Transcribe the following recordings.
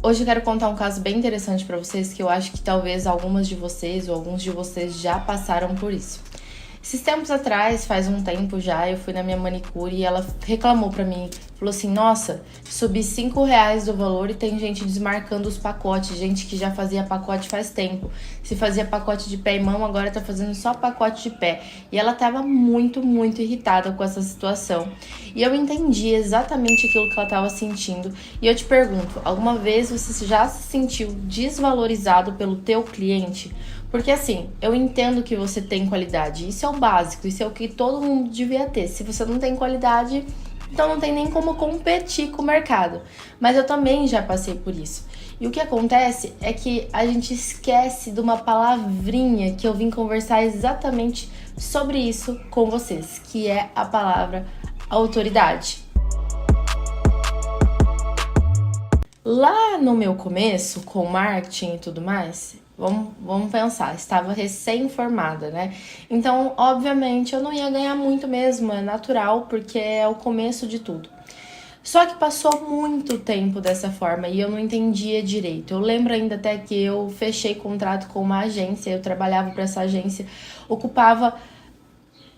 Hoje eu quero contar um caso bem interessante pra vocês, que eu acho que talvez algumas de vocês ou alguns de vocês já passaram por isso. Esses tempos atrás, faz um tempo já, eu fui na minha manicure e ela reclamou pra mim, falou assim, nossa, subi R$ 5 do valor e tem gente desmarcando os pacotes, gente que já fazia pacote faz tempo. Se fazia pacote de pé e mão, agora tá fazendo só pacote de pé. E ela tava muito, muito irritada com essa situação. E eu entendi exatamente aquilo que ela tava sentindo. E eu te pergunto, alguma vez você já se sentiu desvalorizado pelo teu cliente? Porque assim, eu entendo que você tem qualidade, isso é o básico, isso é o que todo mundo devia ter. Se você não tem qualidade, então não tem nem como competir com o mercado. Mas eu também já passei por isso. E o que acontece é que a gente esquece de uma palavrinha que eu vim conversar exatamente sobre isso com vocês, que é a palavra autoridade. Lá no meu começo, com marketing e tudo mais, vamos pensar, estava recém-formada, né? Então, obviamente, eu não ia ganhar muito mesmo, é natural, porque é o começo de tudo. Só que passou muito tempo dessa forma e eu não entendia direito. Eu lembro ainda até que eu fechei contrato com uma agência, eu trabalhava para essa agência, ocupava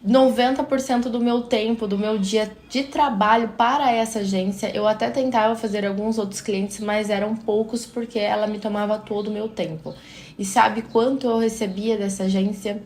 90% do meu tempo, do meu dia de trabalho para essa agência. Eu até tentava fazer alguns outros clientes, mas eram poucos porque ela me tomava todo o meu tempo. E sabe quanto eu recebia dessa agência?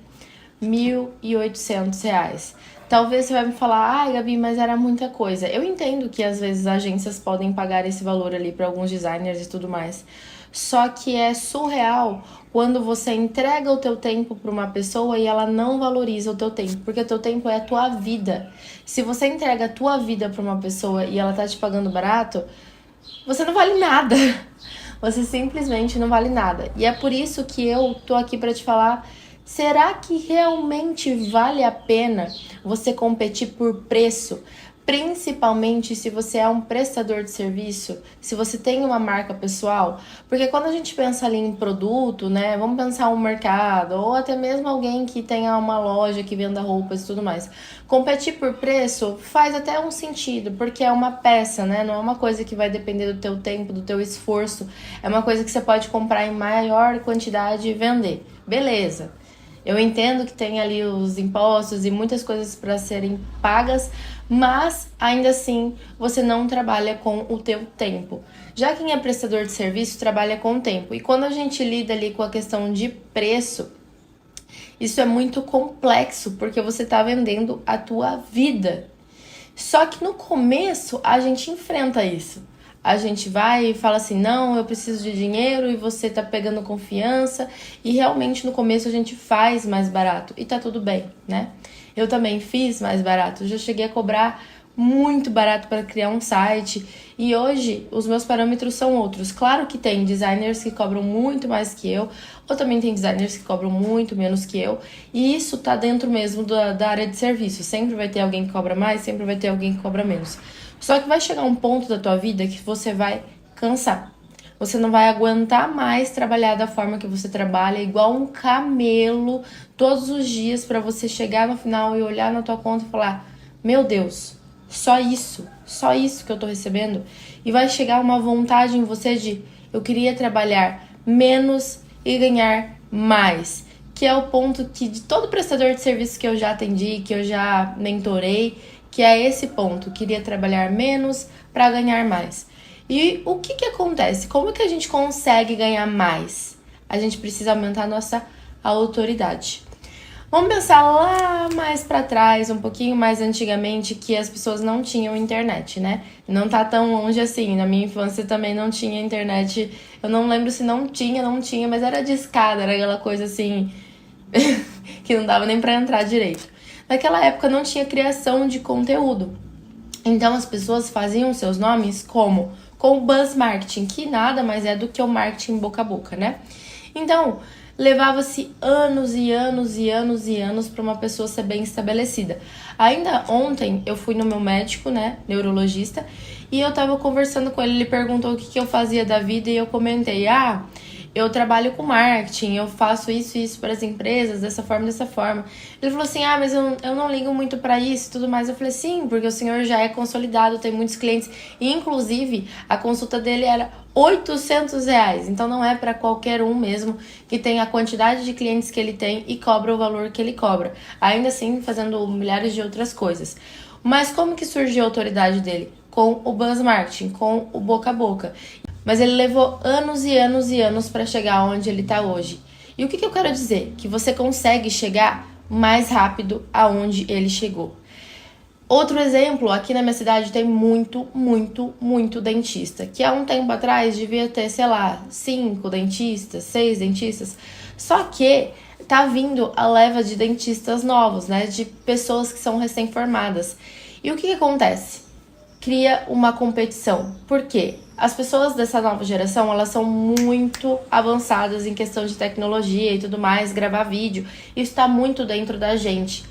R$ 1.800. Talvez você vai me falar, ai Gabi, mas era muita coisa. Eu entendo que às vezes agências podem pagar esse valor ali para alguns designers e tudo mais. Só que é surreal quando você entrega o teu tempo para uma pessoa e ela não valoriza o teu tempo, porque o teu tempo é a tua vida. Se você entrega a tua vida para uma pessoa e ela tá te pagando barato, você não vale nada. Você simplesmente não vale nada. E é por isso que eu tô aqui para te falar, será que realmente vale a pena você competir por preço? Principalmente se você é um prestador de serviço, se você tem uma marca pessoal, porque quando a gente pensa ali em produto, né, vamos pensar um mercado, ou até mesmo alguém que tenha uma loja que venda roupas e tudo mais. Competir por preço faz até um sentido, porque é uma peça, né, não é uma coisa que vai depender do teu tempo, do teu esforço, é uma coisa que você pode comprar em maior quantidade e vender. Beleza. Eu entendo que tem ali os impostos e muitas coisas para serem pagas, mas ainda assim você não trabalha com o teu tempo. Já quem é prestador de serviço trabalha com o tempo. E quando a gente lida ali com a questão de preço, isso é muito complexo, porque você está vendendo a tua vida. Só que no começo a gente enfrenta isso. A gente vai e fala assim, não, eu preciso de dinheiro, e você tá pegando confiança, e realmente no começo a gente faz mais barato, e tá tudo bem, né? Eu também fiz mais barato, já cheguei a cobrar muito barato para criar um site, e hoje os meus parâmetros são outros. Claro que tem designers que cobram muito mais que eu, ou também tem designers que cobram muito menos que eu, e isso tá dentro mesmo da área de serviço. Sempre vai ter alguém que cobra mais, sempre vai ter alguém que cobra menos. Só que vai chegar um ponto da tua vida que você vai cansar. Você não vai aguentar mais trabalhar da forma que você trabalha, igual um camelo, todos os dias, para você chegar no final e olhar na tua conta e falar, meu Deus, só isso que eu tô recebendo. E vai chegar uma vontade em você de, eu queria trabalhar menos e ganhar mais. Que é o ponto que de todo prestador de serviço que eu já atendi, que eu já mentorei, que é esse ponto, queria trabalhar menos para ganhar mais. E o que acontece? Como que a gente consegue ganhar mais? A gente precisa aumentar a nossa autoridade. Vamos pensar lá mais para trás, um pouquinho mais antigamente, que as pessoas não tinham internet, né? Não tá tão longe assim. Na minha infância também não tinha internet. Eu não lembro se não tinha, mas era discada, era aquela coisa assim que não dava nem para entrar direito. Naquela época não tinha criação de conteúdo. Então as pessoas faziam seus nomes como? Com o buzz marketing, que nada mais é do que o marketing boca a boca, né? Então, levava-se anos e anos e anos e anos para uma pessoa ser bem estabelecida. Ainda ontem eu fui no meu médico, né, neurologista, e eu tava conversando com ele, ele perguntou o que eu fazia da vida e eu comentei, eu trabalho com marketing, eu faço isso e isso para as empresas, dessa forma, dessa forma. Ele falou assim, mas eu não ligo muito para isso e tudo mais. Eu falei, sim, porque o senhor já é consolidado, tem muitos clientes. E, inclusive, a consulta dele era R$ 800, então não é para qualquer um mesmo que tem a quantidade de clientes que ele tem e cobra o valor que ele cobra. Ainda assim, fazendo milhares de outras coisas. Mas como que surgiu a autoridade dele? Com o buzz marketing, com o boca a boca. Mas ele levou anos e anos e anos para chegar onde ele está hoje. E o que eu quero dizer? Que você consegue chegar mais rápido aonde ele chegou. Outro exemplo, aqui na minha cidade tem muito dentista. Que há um tempo atrás devia ter, 5 dentistas, 6 dentistas. Só que tá vindo a leva de dentistas novos, né? De pessoas que são recém-formadas. E o que acontece? Cria uma competição. Por quê? As pessoas dessa nova geração, elas são muito avançadas em questão de tecnologia e tudo mais, gravar vídeo. Isso está muito dentro da gente.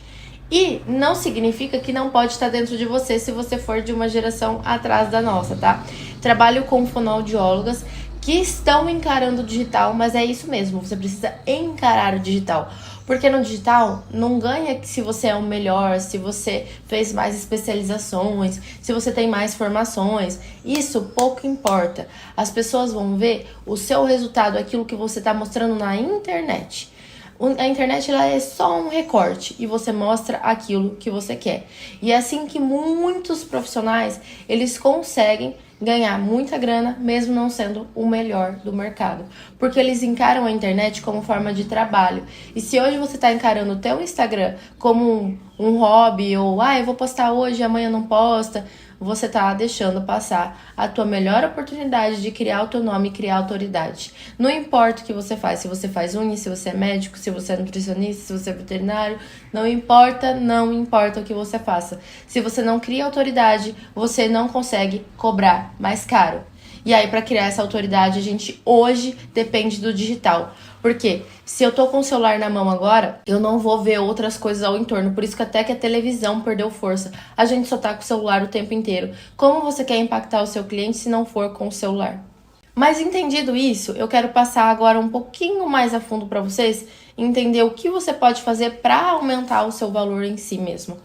E não significa que não pode estar dentro de você se você for de uma geração atrás da nossa, tá? Trabalho com fonoaudiólogas que estão encarando o digital, mas é isso mesmo, você precisa encarar o digital. Porque no digital não ganha se você é o melhor, se você fez mais especializações, se você tem mais formações. Isso pouco importa. As pessoas vão ver o seu resultado, aquilo que você está mostrando na internet. A internet ela é só um recorte e você mostra aquilo que você quer. E é assim que muitos profissionais eles conseguem ganhar muita grana, mesmo não sendo o melhor do mercado. Porque eles encaram a internet como forma de trabalho. E se hoje você está encarando o teu Instagram como um hobby, ou eu vou postar hoje, amanhã não posta, você tá deixando passar a tua melhor oportunidade de criar o teu nome e criar autoridade. Não importa o que você faz, se você faz unha, se você é médico, se você é nutricionista, se você é veterinário, não importa o que você faça. Se você não cria autoridade, você não consegue cobrar mais caro. E aí, para criar essa autoridade, a gente hoje depende do digital. Porque se eu tô com o celular na mão agora, eu não vou ver outras coisas ao entorno. Por isso que até que a televisão perdeu força. A gente só tá com o celular o tempo inteiro. Como você quer impactar o seu cliente se não for com o celular? Mas entendido isso, eu quero passar agora um pouquinho mais a fundo para vocês entender o que você pode fazer para aumentar o seu valor em si mesmo.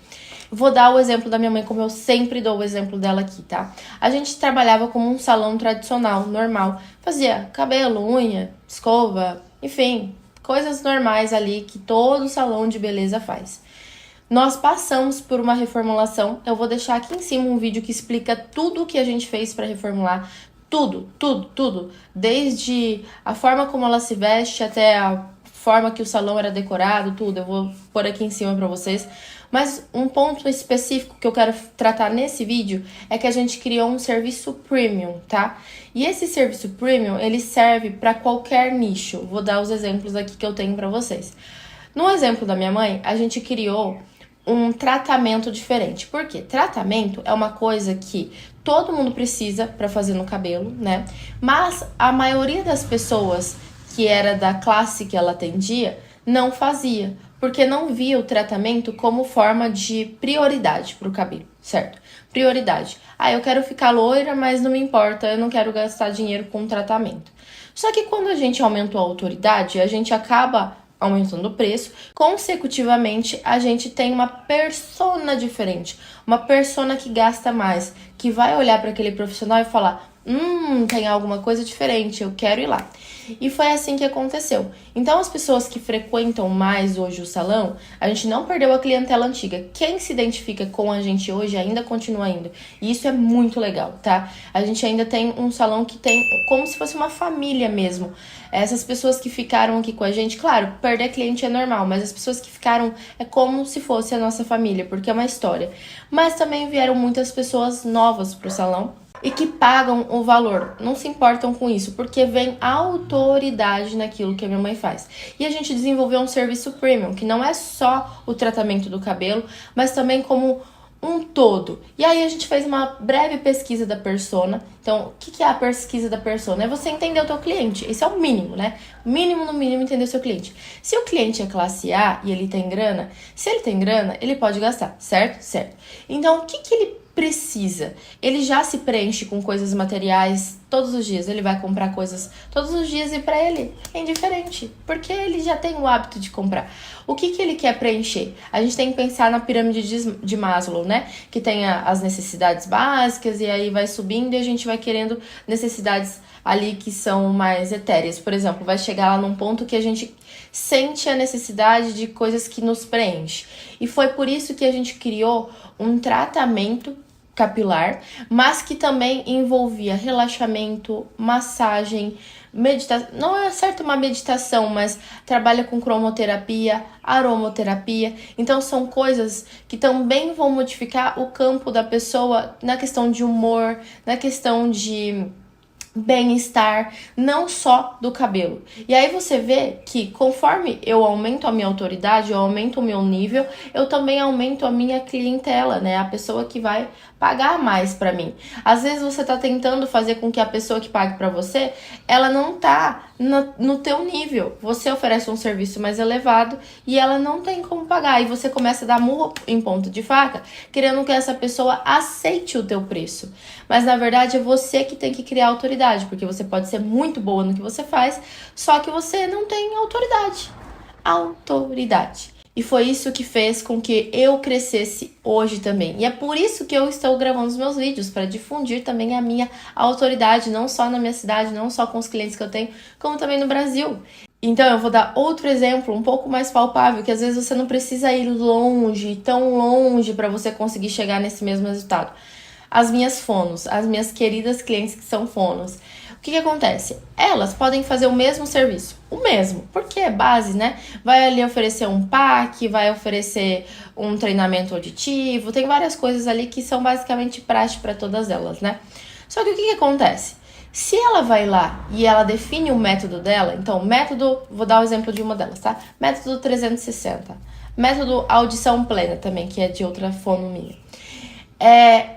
Vou dar o exemplo da minha mãe, como eu sempre dou o exemplo dela aqui, tá? A gente trabalhava como um salão tradicional, normal. Fazia cabelo, unha, escova, enfim, coisas normais ali que todo salão de beleza faz. Nós passamos por uma reformulação. Eu vou deixar aqui em cima um vídeo que explica tudo o que a gente fez para reformular. Tudo. Desde a forma como ela se veste até a forma que o salão era decorado, tudo. Eu vou pôr aqui em cima para vocês. Mas um ponto específico que eu quero tratar nesse vídeo é que a gente criou um serviço premium, tá? E esse serviço premium, ele serve para qualquer nicho. Vou dar os exemplos aqui que eu tenho para vocês. No exemplo da minha mãe, a gente criou um tratamento diferente. Por quê? Tratamento é uma coisa que todo mundo precisa para fazer no cabelo, né? Mas a maioria das pessoas que era da classe que ela atendia não fazia, porque não via o tratamento como forma de prioridade para o cabelo, certo? Prioridade. Eu quero ficar loira, mas não me importa, eu não quero gastar dinheiro com tratamento. Só que quando a gente aumentou a autoridade, a gente acaba aumentando o preço, consecutivamente a gente tem uma persona diferente, uma persona que gasta mais, que vai olhar para aquele profissional e falar: tem alguma coisa diferente, eu quero ir lá. E foi assim que aconteceu. Então, as pessoas que frequentam mais hoje o salão, a gente não perdeu a clientela antiga. Quem se identifica com a gente hoje ainda continua indo. E isso é muito legal, tá? A gente ainda tem um salão que tem como se fosse uma família mesmo. Essas pessoas que ficaram aqui com a gente, claro, perder cliente é normal, mas as pessoas que ficaram é como se fosse a nossa família, porque é uma história. Mas também vieram muitas pessoas novas pro salão e que pagam o valor, não se importam com isso, porque vem autoridade naquilo que a minha mãe faz. E a gente desenvolveu um serviço premium, que não é só o tratamento do cabelo, mas também como um todo. E aí a gente fez uma breve pesquisa da persona. Então, o que é a pesquisa da persona? É você entender o teu cliente. Esse é o mínimo, né? Mínimo, no mínimo, entender o seu cliente. Se o cliente é classe A e ele tem grana, se ele tem grana, ele pode gastar, certo? Certo. Então, o que ele precisa? Ele já se preenche com coisas materiais todos os dias. Ele vai comprar coisas todos os dias e pra ele é indiferente, porque ele já tem o hábito de comprar. O que ele quer preencher? A gente tem que pensar na pirâmide de Maslow, né? Que tem as necessidades básicas e aí vai subindo e a gente vai querendo necessidades ali que são mais etéreas. Por exemplo, vai chegar lá num ponto que a gente sente a necessidade de coisas que nos preenchem. E foi por isso que a gente criou um tratamento capilar, mas que também envolvia relaxamento, massagem, meditação. Não é certo uma meditação, mas trabalha com cromoterapia, aromoterapia. Então são coisas que também vão modificar o campo da pessoa na questão de humor, na questão de bem-estar, não só do cabelo. E aí você vê que conforme eu aumento a minha autoridade, eu aumento o meu nível, eu também aumento a minha clientela, né? A pessoa que vai pagar mais pra mim. Às vezes você tá tentando fazer com que a pessoa que pague pra você, ela não tá no teu nível. Você oferece um serviço mais elevado e ela não tem como pagar. E você começa a dar murro em ponto de faca, querendo que essa pessoa aceite o teu preço. Mas na verdade é você que tem que criar autoridade, porque você pode ser muito boa no que você faz, só que você não tem autoridade. Autoridade. E foi isso que fez com que eu crescesse hoje também. E é por isso que eu estou gravando os meus vídeos, para difundir também a minha autoridade, não só na minha cidade, não só com os clientes que eu tenho, como também no Brasil. Então eu vou dar outro exemplo, um pouco mais palpável, que às vezes você não precisa ir longe, tão longe, para você conseguir chegar nesse mesmo resultado. As minhas fonos, as minhas queridas clientes que são fonos. O que acontece? Elas podem fazer o mesmo serviço, o mesmo, porque é base, né? Vai ali oferecer um pack, vai oferecer um treinamento auditivo, tem várias coisas ali que são basicamente práticas para todas elas, né? Só que o que acontece? Se ela vai lá e ela define o método dela, então método, vou dar o exemplo de uma delas, tá? Método 360, método audição plena também, que é de outra fono minha.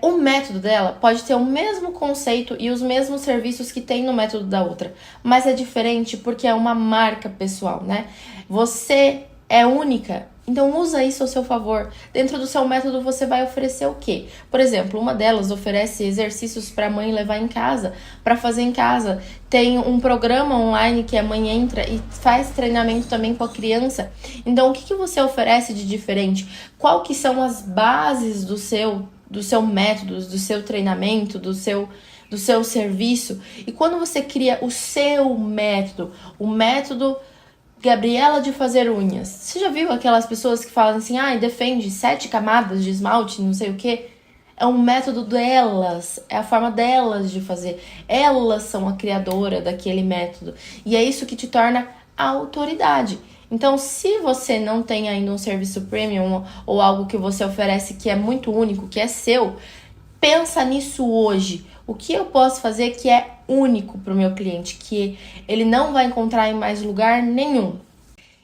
O método dela pode ter o mesmo conceito e os mesmos serviços que tem no método da outra, mas é diferente porque é uma marca pessoal, né? Você é única, então usa isso ao seu favor. Dentro do seu método você vai oferecer o quê? Por exemplo, uma delas oferece exercícios para a mãe levar em casa, para fazer em casa. Tem um programa online que a mãe entra e faz treinamento também com a criança. Então, o que você oferece de diferente? Qual que são as bases do seu método, do seu treinamento, do seu serviço? E quando você cria o seu método, o método Gabriela de fazer unhas. Você já viu aquelas pessoas que falam assim, defende 7 camadas de esmalte, não sei o quê? É um método delas, é a forma delas de fazer. Elas são a criadora daquele método. E é isso que te torna autoridade. Então, se você não tem ainda um serviço premium ou algo que você oferece que é muito único, que é seu, pensa nisso hoje. O que eu posso fazer que é único para o meu cliente, que ele não vai encontrar em mais lugar nenhum?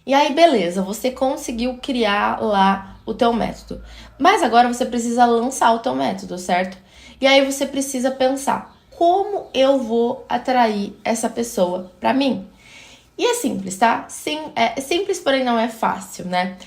E aí, beleza, você conseguiu criar lá o teu método. Mas agora você precisa lançar o teu método, certo? E aí você precisa pensar, como eu vou atrair essa pessoa para mim? E é simples, tá? Sim, é simples, porém não é fácil, né?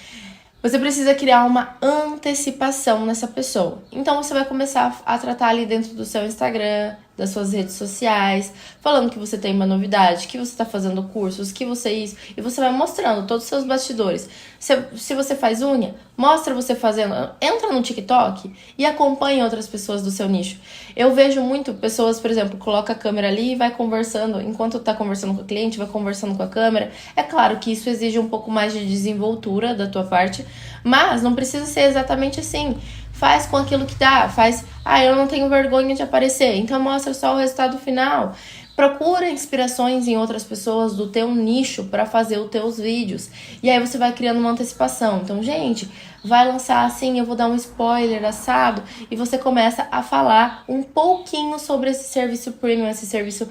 Você precisa criar uma antecipação nessa pessoa. Então você vai começar a tratar ali dentro do seu Instagram, das suas redes sociais, falando que você tem uma novidade, que você está fazendo cursos, que você isso, e você vai mostrando todos os seus bastidores. Se você faz unha, mostra você fazendo, entra no TikTok e acompanha outras pessoas do seu nicho. Eu vejo muito pessoas, por exemplo, coloca a câmera ali e vai conversando, enquanto tá conversando com o cliente, vai conversando com a câmera. É claro que isso exige um pouco mais de desenvoltura da tua parte, mas não precisa ser exatamente assim. Faz com aquilo que dá, eu não tenho vergonha de aparecer, então mostra só o resultado final. Procura inspirações em outras pessoas do teu nicho para fazer os teus vídeos. E aí você vai criando uma antecipação. Então, gente, vai lançar assim, eu vou dar um spoiler assado. E você começa a falar um pouquinho sobre esse serviço premium, esse serviço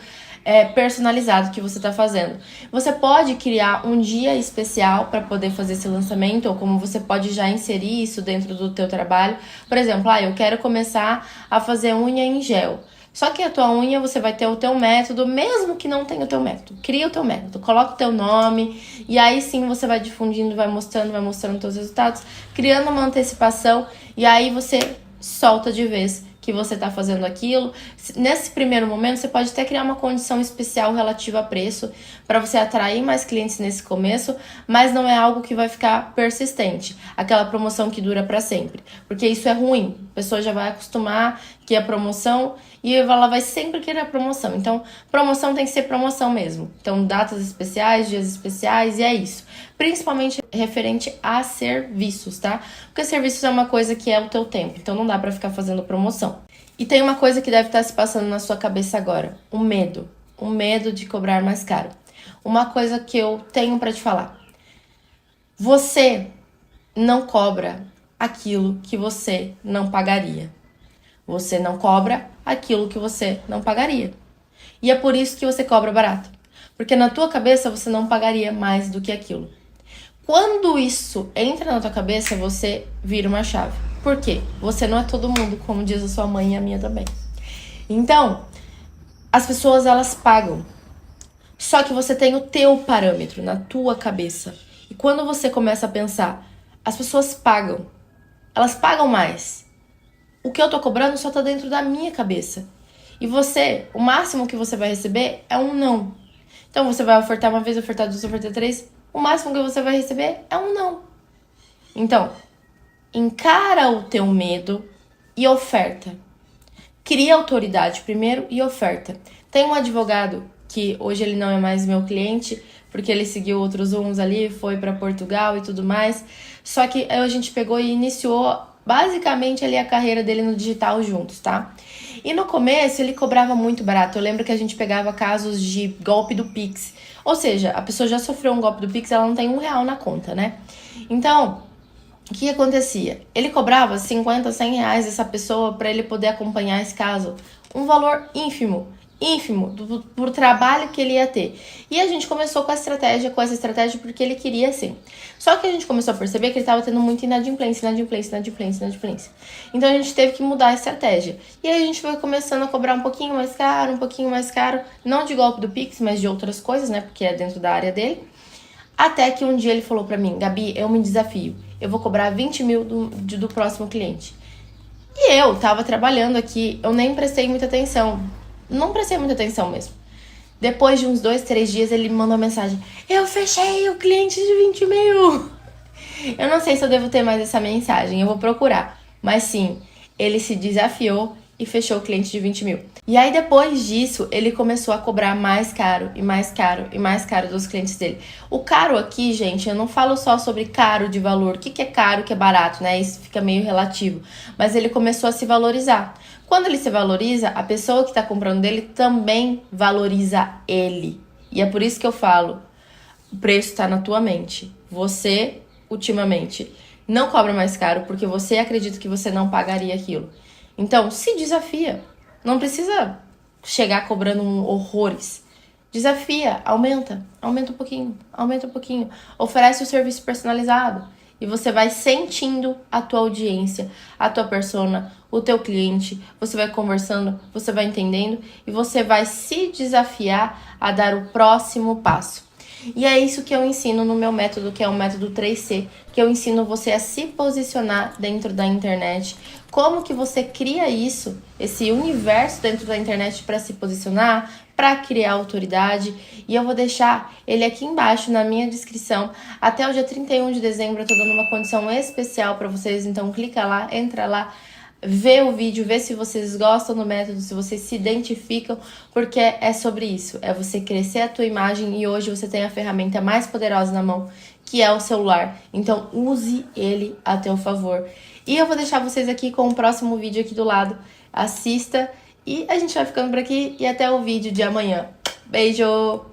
personalizado que você está fazendo. Você pode criar um dia especial para poder fazer esse lançamento, ou como você pode já inserir isso dentro do teu trabalho. Por exemplo, eu quero começar a fazer unha em gel. Só que a tua unha você vai ter o teu método, mesmo que não tenha o teu método. Cria o teu método, coloca o teu nome e aí sim você vai difundindo, vai mostrando os teus resultados, criando uma antecipação e aí você solta de vez que você está fazendo aquilo. Nesse primeiro momento, você pode até criar uma condição especial relativa a preço para você atrair mais clientes nesse começo, mas não é algo que vai ficar persistente, aquela promoção que dura para sempre, porque isso é ruim. A pessoa já vai acostumar que é promoção e ela vai sempre querer a promoção. Então, promoção tem que ser promoção mesmo. Então, datas especiais, dias especiais, e é isso. Principalmente referente a serviços, tá? Porque serviços é uma coisa que é o teu tempo, então não dá pra ficar fazendo promoção. E tem uma coisa que deve estar se passando na sua cabeça agora, o medo de cobrar mais caro. Uma coisa que eu tenho pra te falar. Você não cobra aquilo que você não pagaria. Você não cobra aquilo que você não pagaria. E é por isso que você cobra barato. Porque na tua cabeça você não pagaria mais do que aquilo. Quando isso entra na tua cabeça, você vira uma chave. Por quê? Você não é todo mundo, como diz a sua mãe e a minha também. Então, as pessoas, elas pagam. Só que você tem o teu parâmetro na tua cabeça. E quando você começa a pensar, as pessoas pagam. Elas pagam mais. O que eu tô cobrando só tá dentro da minha cabeça. E você, o máximo que você vai receber é um não. Então você vai ofertar uma vez, ofertar duas, ofertar três. O máximo que você vai receber é um não. Então, encara o teu medo e oferta. Cria autoridade primeiro e oferta. Tem um advogado que hoje ele não é mais meu cliente, porque ele seguiu outros rumos ali, foi para Portugal e tudo mais. Só que a gente pegou e iniciou basicamente ali a carreira dele no digital juntos, tá? E no começo ele cobrava muito barato. Eu lembro que a gente pegava casos de golpe do Pix. Ou seja, a pessoa já sofreu um golpe do Pix, ela não tem R$1 na conta, né? Então, o que acontecia? Ele cobrava 50, 100 reais essa pessoa para ele poder acompanhar esse caso. Um valor ínfimo por trabalho que ele ia ter. E a gente começou com essa estratégia porque ele queria assim. Só que a gente começou a perceber que ele estava tendo muita inadimplência. Então a gente teve que mudar a estratégia. E aí a gente foi começando a cobrar um pouquinho mais caro, não de golpe do Pix, mas de outras coisas, né, porque é dentro da área dele. Até que um dia ele falou pra mim, Gabi, eu me desafio, eu vou cobrar 20 mil do próximo cliente. E eu tava trabalhando aqui, eu nem prestei muita atenção. Não prestei muita atenção mesmo. Depois de uns 2, 3 dias, ele me mandou uma mensagem. Eu fechei o cliente de 20 mil. Eu não sei se eu devo ter mais essa mensagem. Eu vou procurar. Mas sim, ele se desafiou e fechou o cliente de 20 mil. E aí, depois disso, ele começou a cobrar mais caro e mais caro e mais caro dos clientes dele. O caro aqui, gente, eu não falo só sobre caro de valor. O que é caro, o que é barato, né? Isso fica meio relativo. Mas ele começou a se valorizar. Quando ele se valoriza, a pessoa que está comprando dele também valoriza ele. E é por isso que eu falo, o preço está na tua mente. Você, ultimamente, não cobra mais caro porque você acredita que você não pagaria aquilo. Então, se desafia. Não precisa chegar cobrando horrores. Desafia, aumenta um pouquinho. Oferece o serviço personalizado. E você vai sentindo a tua audiência, a tua persona, o teu cliente. Você vai conversando, você vai entendendo e você vai se desafiar a dar o próximo passo. E é isso que eu ensino no meu método, que é o método 3C, que eu ensino você a se posicionar dentro da internet. Como que você cria isso, esse universo dentro da internet para se posicionar, para criar autoridade. E eu vou deixar ele aqui embaixo na minha descrição. Até o dia 31 de dezembro eu tô dando uma condição especial para vocês, então clica lá, entra lá, vê o vídeo, vê se vocês gostam do método, se vocês se identificam, porque é sobre isso, é você crescer a tua imagem e hoje você tem a ferramenta mais poderosa na mão, que é o celular. Então use ele a teu favor. E eu vou deixar vocês aqui com o próximo vídeo aqui do lado. Assista e a gente vai ficando por aqui e até o vídeo de amanhã. Beijo!